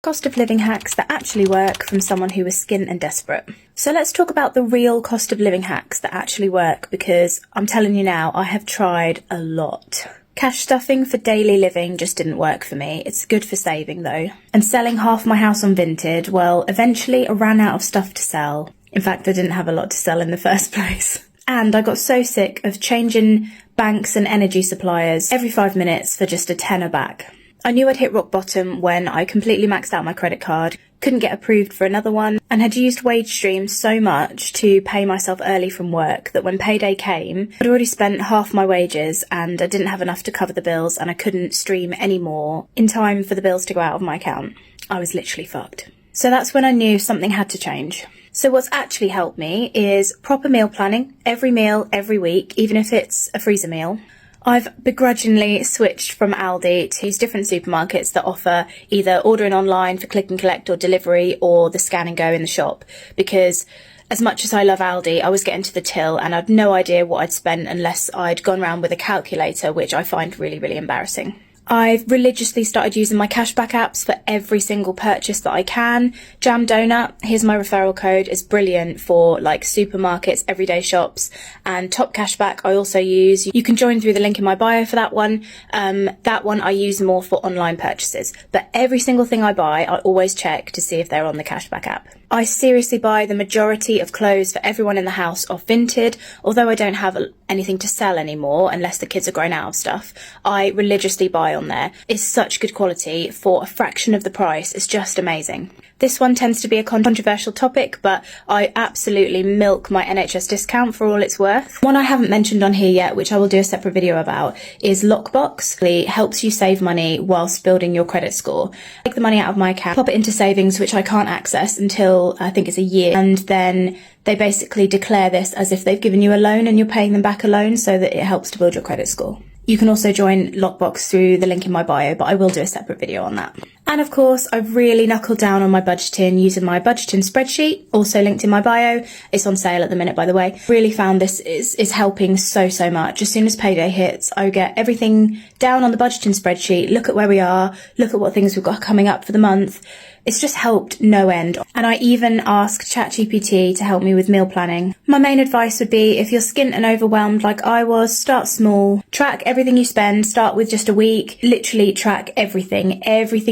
Cost of living hacks that actually work from someone who is skint and desperate. So let's talk about the real cost of living hacks that actually work, because I'm telling you now, I have tried a lot. Cash stuffing for daily living just didn't work for me. It's good for saving though. And selling half my house on Vinted, well, eventually I ran out of stuff to sell. In fact, I didn't have a lot to sell in the first place. And I got so sick of changing banks and energy suppliers every 5 minutes for just a tenner back. I knew I'd hit rock bottom when I completely maxed out my credit card, couldn't get approved for another one, and had used WageStream so much to pay myself early from work that when payday came, I'd already spent half my wages and I didn't have enough to cover the bills, and I couldn't stream anymore in time for the bills to go out of my account. I was literally fucked. So that's when I knew something had to change. So what's actually helped me is proper meal planning, every meal, every week, even if it's a freezer meal. I've begrudgingly switched from Aldi to these different supermarkets that offer either ordering online for click and collect or delivery, or the scan and go in the shop, because as much as I love Aldi, I was getting to the till and I'd no idea what I'd spent unless I'd gone round with a calculator, which I find really, really embarrassing. I've religiously started using my cashback apps for every single purchase that I can. Jam Donut, here's my referral code, is brilliant for like supermarkets, everyday shops, and Top Cashback I also use. You can join through the link in my bio for that one. That one I use more for online purchases, but every single thing I buy, I always check to see if they're on the cashback app. I seriously buy the majority of clothes for everyone in the house off Vinted. Although I don't have anything to sell anymore, unless the kids are grown out of stuff, I religiously buy on there. It's such good quality for a fraction of the price. It's just amazing. This one tends to be a controversial topic, but I absolutely milk my NHS discount for all it's worth. One I haven't mentioned on here yet, which I will do a separate video about, is Lockbox. It helps you save money whilst building your credit score. Take the money out of my account, pop it into savings, which I can't access until I think it's a year, and then they basically declare this as if they've given you a loan and you're paying them back a loan, so that it helps to build your credit score. You can also join Lockbox through the link in my bio, but I will do a separate video on that. And of course, I've really knuckled down on my budgeting using my budgeting spreadsheet, also linked in my bio. It's on sale at the minute, by the way. Really found this is helping so much. As soon as payday hits, I get everything down on the budgeting spreadsheet, look at where we are, look at what things we've got coming up for the month. It's just helped no end. And I even ask ChatGPT to help me with meal planning. My main advice would be, if you're skint and overwhelmed like I was, start small. Track everything you spend. Start with just a week. Literally track everything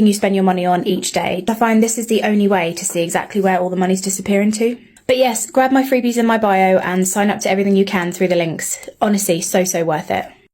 you spend your money on each day. I find this is the only way to see exactly where all the money's disappearing to. But yes, grab my freebies in my bio and sign up to everything you can through the links. Honestly, so worth it.